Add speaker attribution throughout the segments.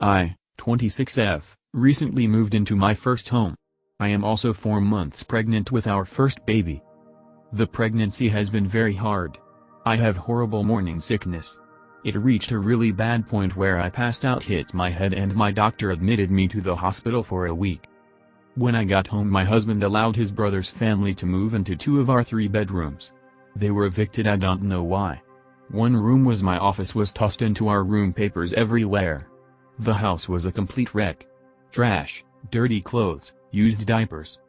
Speaker 1: I, 26F, recently moved into my first home. I am also 4 months pregnant with our first baby. The pregnancy has been very hard. I have horrible morning sickness. It reached a really bad point where I passed out, hit my head, and my doctor admitted me to the hospital for a week. When I got home, my husband allowed his brother's family to move into 2 of our 3 bedrooms. They were evicted, I don't know why. One room was my office, was tossed into our room, papers everywhere. The house was a complete wreck. Trash, dirty clothes, used diapers.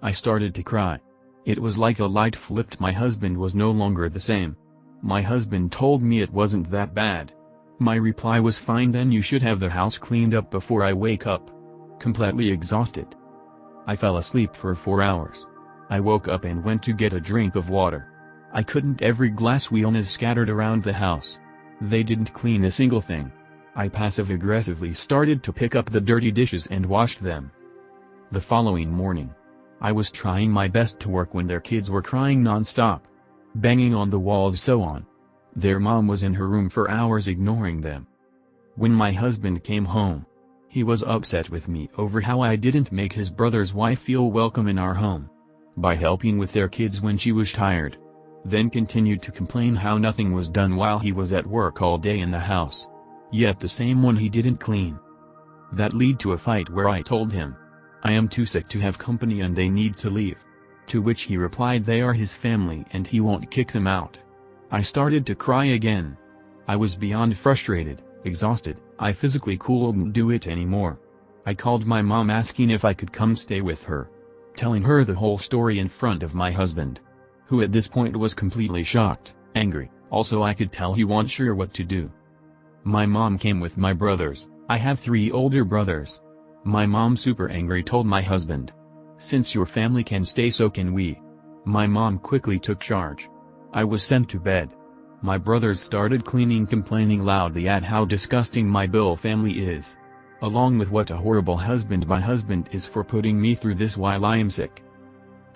Speaker 1: I started to cry. It was like a light flipped. My husband was no longer the same. My husband told me it wasn't that bad. My reply was, fine then, you should have the house cleaned up before I wake up. Completely exhausted. I fell asleep for 4 hours. I woke up and went to get a drink of water. I couldn't. Every glass wheel is scattered around the house. They didn't clean a single thing. I passive-aggressively started to pick up the dirty dishes and washed them. The following morning, I was trying my best to work when their kids were crying non-stop, banging on the walls, so on. Their mom was in her room for hours ignoring them. When my husband came home, he was upset with me over how I didn't make his brother's wife feel welcome in our home by helping with their kids when she was tired. Then continued to complain how nothing was done while he was at work all day in the house. Yet the same one he didn't clean. That led to a fight where I told him, I am too sick to have company and they need to leave. To which he replied, they are his family and he won't kick them out. I started to cry again. I was beyond frustrated, exhausted. I physically couldn't do it anymore. I called my mom asking if I could come stay with her, telling her the whole story in front of my husband, who at this point was completely shocked, angry. Also, I could tell he wasn't sure what to do. My mom came with my brothers. I have 3 older brothers. My mom, super angry, told my husband, since your family can stay, so can we. My mom quickly took charge. I was sent to bed. My brothers started cleaning, complaining loudly at how disgusting my Bill family is, along with what a horrible husband my husband is for putting me through this while I am sick.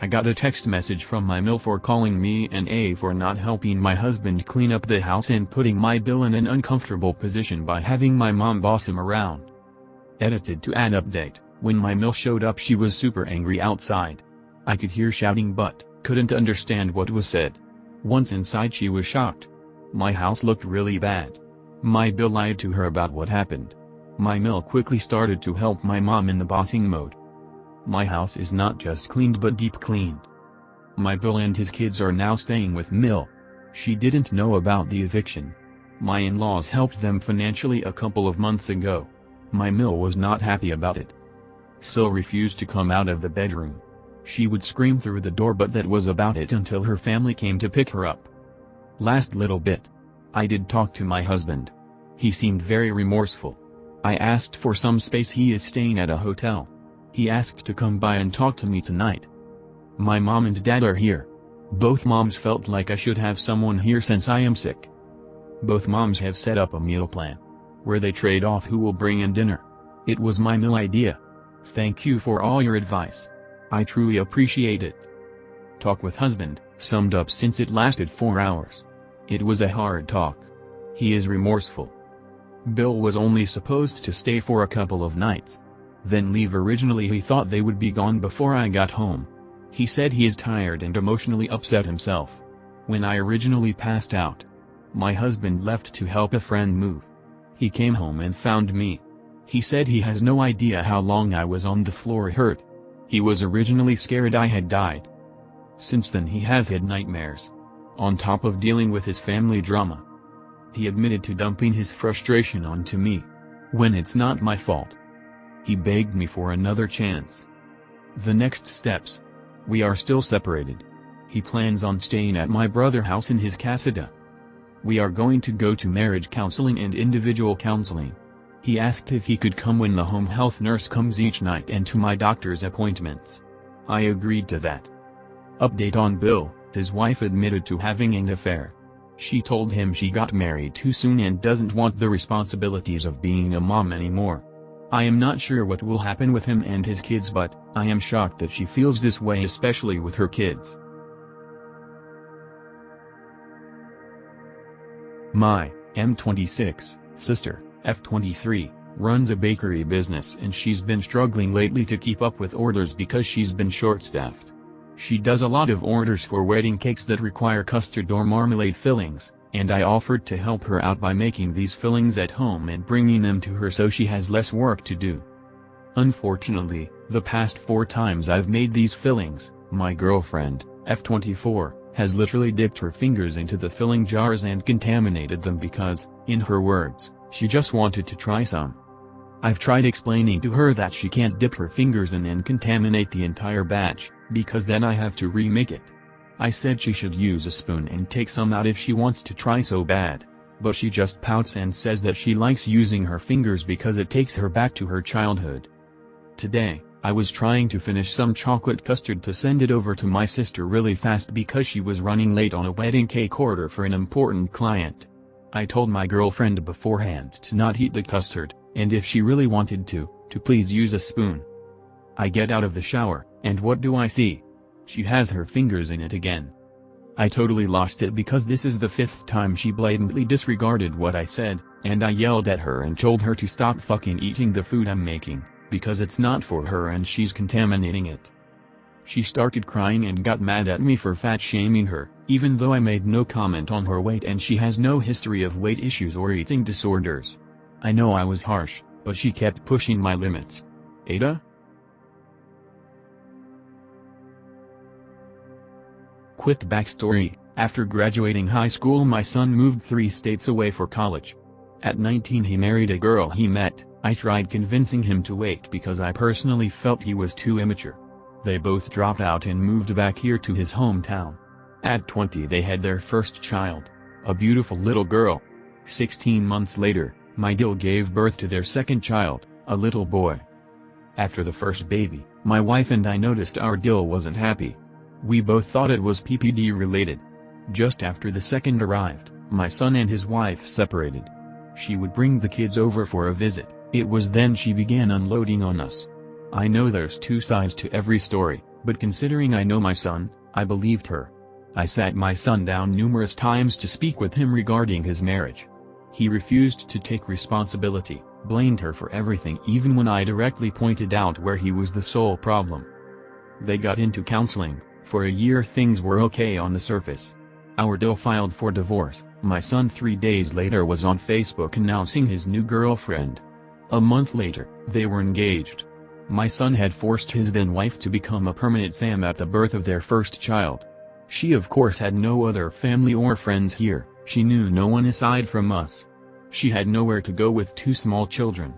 Speaker 1: I got a text message from my Bill for calling me an A for not helping my husband clean up the house and putting my Bill in an uncomfortable position by having my mom boss him around. Edited to add update. When my Bill showed up, she was super angry outside. I could hear shouting but couldn't understand what was said. Once inside, she was shocked. My house looked really bad. My Bill lied to her about what happened. My Bill quickly started to help my mom in the bossing mode. My house is not just cleaned but deep cleaned. My Bill and his kids are now staying with Mill. She didn't know about the eviction. My in-laws helped them financially a couple of months ago. My Mill was not happy about it. So refused to come out of the bedroom. She would scream through the door, but that was about it until her family came to pick her up. Last little bit. I did talk to my husband. He seemed very remorseful. I asked for some space. He is staying at a hotel. He asked to come by and talk to me tonight. My mom and dad are here. Both moms felt like I should have someone here since I am sick. Both moms have set up a meal plan, where they trade off who will bring in dinner. It was my new idea. Thank you for all your advice. I truly appreciate it. Talk with husband, summed up since it lasted 4 hours. It was a hard talk. He is remorseful. Bill was only supposed to stay for a couple of nights, then leave. Originally he thought they would be gone before I got home. He said he is tired and emotionally upset himself. When I originally passed out, my husband left to help a friend move. He came home and found me. He said he has no idea how long I was on the floor hurt. He was originally scared I had died. Since then he has had nightmares, on top of dealing with his family drama. He admitted to dumping his frustration onto me, when it's not my fault. He begged me for another chance. The next steps. We are still separated. He plans on staying at my brother's house in his casita. We are going to go to marriage counseling and individual counseling. He asked if he could come when the home health nurse comes each night and to my doctor's appointments. I agreed to that. Update on Bill. His wife admitted to having an affair. She told him she got married too soon and doesn't want the responsibilities of being a mom anymore. I am not sure what will happen with him and his kids, but I am shocked that she feels this way, especially with her kids. My M26 sister, F23, runs a bakery business and she's been struggling lately to keep up with orders because she's been short-staffed. She does a lot of orders for wedding cakes that require custard or marmalade fillings, and I offered to help her out by making these fillings at home and bringing them to her so she has less work to do. Unfortunately, the past 4 times I've made these fillings, my girlfriend, F24, has literally dipped her fingers into the filling jars and contaminated them because, in her words, she just wanted to try some. I've tried explaining to her that she can't dip her fingers in and contaminate the entire batch, because then I have to remake it. I said she should use a spoon and take some out if she wants to try so bad, but she just pouts and says that she likes using her fingers because it takes her back to her childhood. Today, I was trying to finish some chocolate custard to send it over to my sister really fast because she was running late on a wedding cake order for an important client. I told my girlfriend beforehand to not eat the custard, and if she really wanted to please use a spoon. I get out of the shower, and what do I see? She has her fingers in it again. I totally lost it because this is the 5th time she blatantly disregarded what I said, and I yelled at her and told her to stop fucking eating the food I'm making, because it's not for her and she's contaminating it. She started crying and got mad at me for fat-shaming her, even though I made no comment on her weight and she has no history of weight issues or eating disorders. I know I was harsh, but she kept pushing my limits. Ada? Quick backstory: after graduating high school my son moved 3 states away for college. At 19 he married a girl he met. I tried convincing him to wait because I personally felt he was too immature. They both dropped out and moved back here to his hometown. At 20 they had their first child, a beautiful little girl. 16 months later, my deal gave birth to their second child, a little boy. After the first baby, my wife and I noticed our deal wasn't happy. We both thought it was PPD related. Just after the second arrived, my son and his wife separated. She would bring the kids over for a visit. It was then she began unloading on us. I know there's 2 sides to every story, but considering I know my son, I believed her. I sat my son down numerous times to speak with him regarding his marriage. He refused to take responsibility, blamed her for everything even when I directly pointed out where he was the sole problem. They got into counseling. For a year things were okay on the surface. Our deal filed for divorce. My son 3 days later was on Facebook announcing his new girlfriend. A month later, they were engaged. My son had forced his then-wife to become a permanent Sam at the birth of their first child. She of course had no other family or friends here, she knew no one aside from us. She had nowhere to go with 2 small children.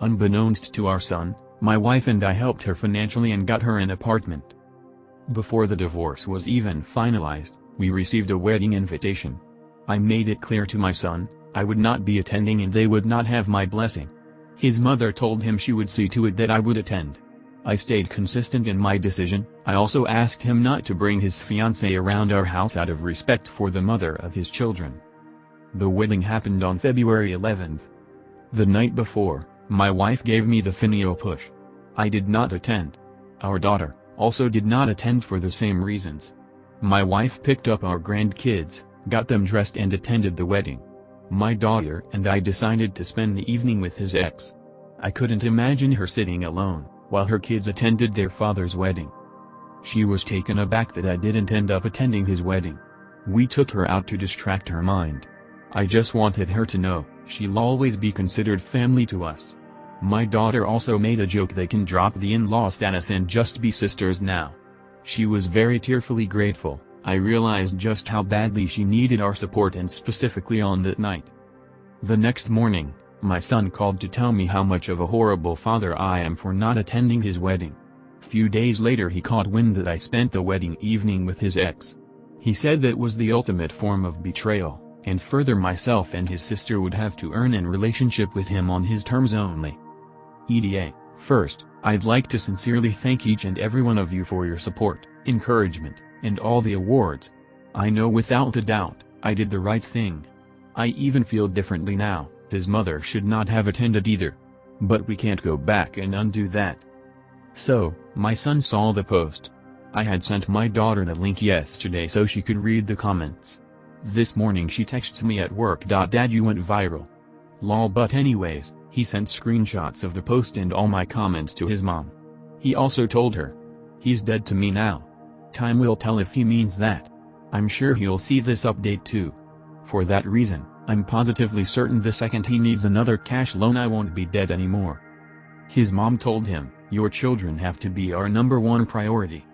Speaker 1: Unbeknownst to our son, my wife and I helped her financially and got her an apartment. Before the divorce was even finalized, we received a wedding invitation. I made it clear to my son, I would not be attending and they would not have my blessing. His mother told him she would see to it that I would attend. I stayed consistent in my decision. I also asked him not to bring his fiancée around our house out of respect for the mother of his children. The wedding happened on February 11th. The night before, my wife gave me the finial push. I did not attend. Our daughter also did not attend for the same reasons. My wife picked up our grandkids, got them dressed and attended the wedding. My daughter and I decided to spend the evening with his ex. I couldn't imagine her sitting alone, while her kids attended their father's wedding. She was taken aback that I didn't end up attending his wedding. We took her out to distract her mind. I just wanted her to know, she'll always be considered family to us. My daughter also made a joke they can drop the in-law status and just be sisters now. She was very tearfully grateful. I realized just how badly she needed our support and specifically on that night. The next morning, my son called to tell me how much of a horrible father I am for not attending his wedding. Few days later he caught wind that I spent the wedding evening with his ex. He said that was the ultimate form of betrayal, and further myself and his sister would have to earn a relationship with him on his terms only. EDA, first, I'd like to sincerely thank each and every one of you for your support, encouragement, and all the awards. I know without a doubt, I did the right thing. I even feel differently now. His mother should not have attended either. But we can't go back and undo that. So, my son saw the post. I had sent my daughter the link yesterday so she could read the comments. This morning she texts me at work. Dad, you went viral. Lol, but anyways, He sent screenshots of the post and all my comments to his mom. He also told her, "He's dead to me now. Time will tell if he means that. I'm sure he'll see this update too. For that reason, I'm positively certain the second he needs another cash loan I won't be dead anymore." His mom told him, "Your children have to be our #1 priority.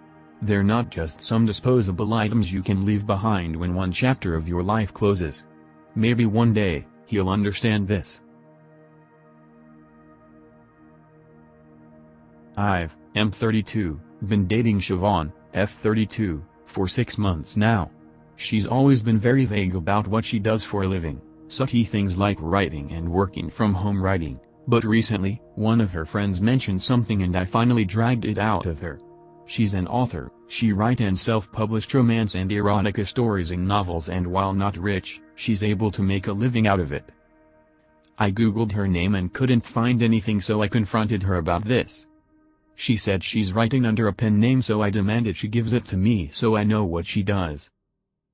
Speaker 1: They're not just some disposable items you can leave behind when one chapter of your life closes. Maybe one day, he'll understand this." I've, M32, been dating Siobhan, F32, for 6 months now. She's always been very vague about what she does for a living, such things like writing and working from home writing, but recently, one of her friends mentioned something and I finally dragged it out of her. She's an author. She writes and self-published romance and erotica stories in novels, and while not rich, she's able to make a living out of it. I googled her name and couldn't find anything, so I confronted her about this. She said she's writing under a pen name, so I demanded she gives it to me so I know what she does.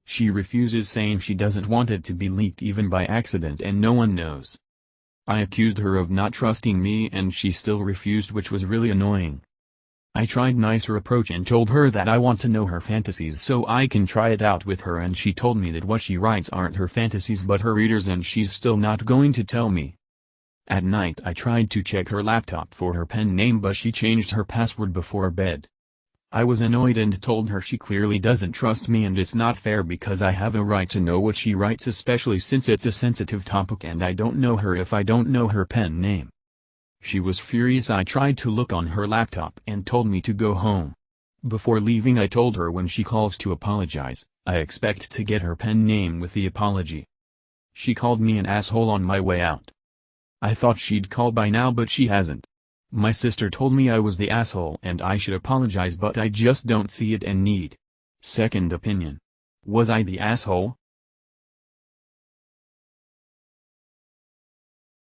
Speaker 1: She refuses, saying she doesn't want it to be leaked even by accident and no one knows. I accused her of not trusting me and she still refused, which was really annoying. I tried nicer approach and told her that I want to know her fantasies so I can try it out with her, and she told me that what she writes aren't her fantasies but her readers, and she's still not going to tell me. At night I tried to check her laptop for her pen name but she changed her password before bed. I was annoyed and told her she clearly doesn't trust me and it's not fair because I have a right to know what she writes, especially since it's a sensitive topic and I don't know her if I don't know her pen name. She was furious. I tried to look on her laptop and told me to go home. Before leaving I told her when she calls to apologize, I expect to get her pen name with the apology. She called me an asshole on my way out. I thought she'd call by now but she hasn't. My sister told me I was the asshole and I should apologize, but I just don't see it and need second opinion. Was I the asshole?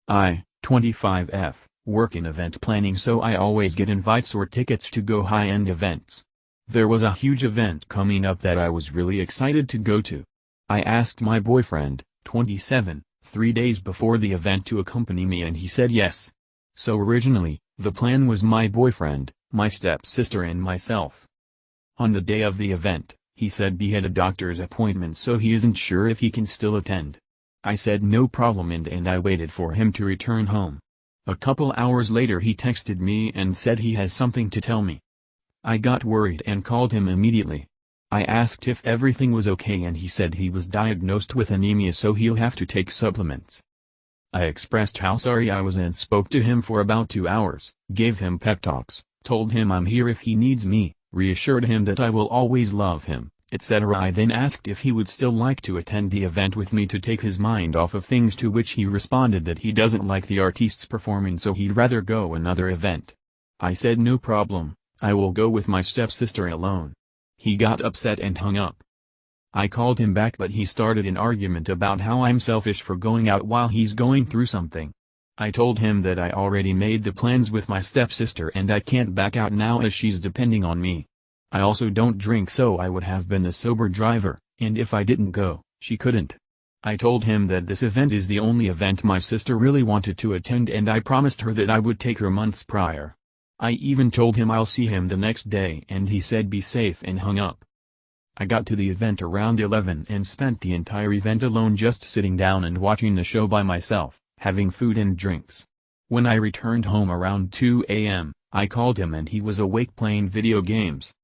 Speaker 1: 25F. Work in event planning, so I always get invites or tickets to go high-end events. There was a huge event coming up that I was really excited to go to. I asked my boyfriend, 27, 3 days before the event to accompany me and he said yes. So originally, the plan was my boyfriend, my stepsister and myself. On the day of the event, he said he had a doctor's appointment so he isn't sure if he can still attend. I said no problem and I waited for him to return home. A couple hours later he texted me and said he has something to tell me. I got worried and called him immediately. I asked if everything was okay and he said he was diagnosed with anemia so he'll have to take supplements. I expressed how sorry I was and spoke to him for about 2 hours, gave him pep talks, told him I'm here if he needs me, reassured him that I will always love him, etc. I then asked if he would still like to attend the event with me to take his mind off of things, to which he responded that he doesn't like the artists performing so he'd rather go another event. I said no problem, I will go with my stepsister alone. He got upset and hung up. I called him back but he started an argument about how I'm selfish for going out while he's going through something. I told him that I already made the plans with my stepsister and I can't back out now as she's depending on me. I also don't drink so I would have been a sober driver, and if I didn't go, she couldn't. I told him that this event is the only event my sister really wanted to attend and I promised her that I would take her months prior. I even told him I'll see him the next day and he said be safe and hung up. I got to the event around 11 and spent the entire event alone, just sitting down and watching the show by myself, having food and drinks. When I returned home around 2 a.m., I called him and he was awake playing video games.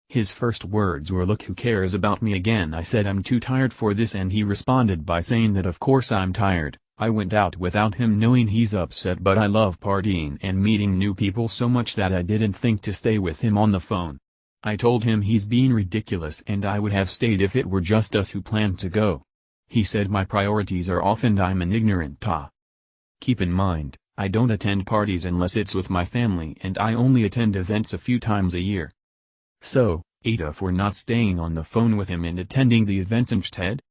Speaker 1: His first words were, "Look, who cares about me again?" I said I'm too tired for this and he responded by saying that of course I'm tired. I went out without him knowing he's upset, but I love partying and meeting new people so much that I didn't think to stay with him on the phone. I told him he's being ridiculous and I would have stayed if it were just us who planned to go. He said my priorities are off and I'm an ignorant ta. Keep in mind, I don't attend parties unless it's with my family and I only attend events a few times a year. So, Ada for not staying on the phone with him and attending the events instead?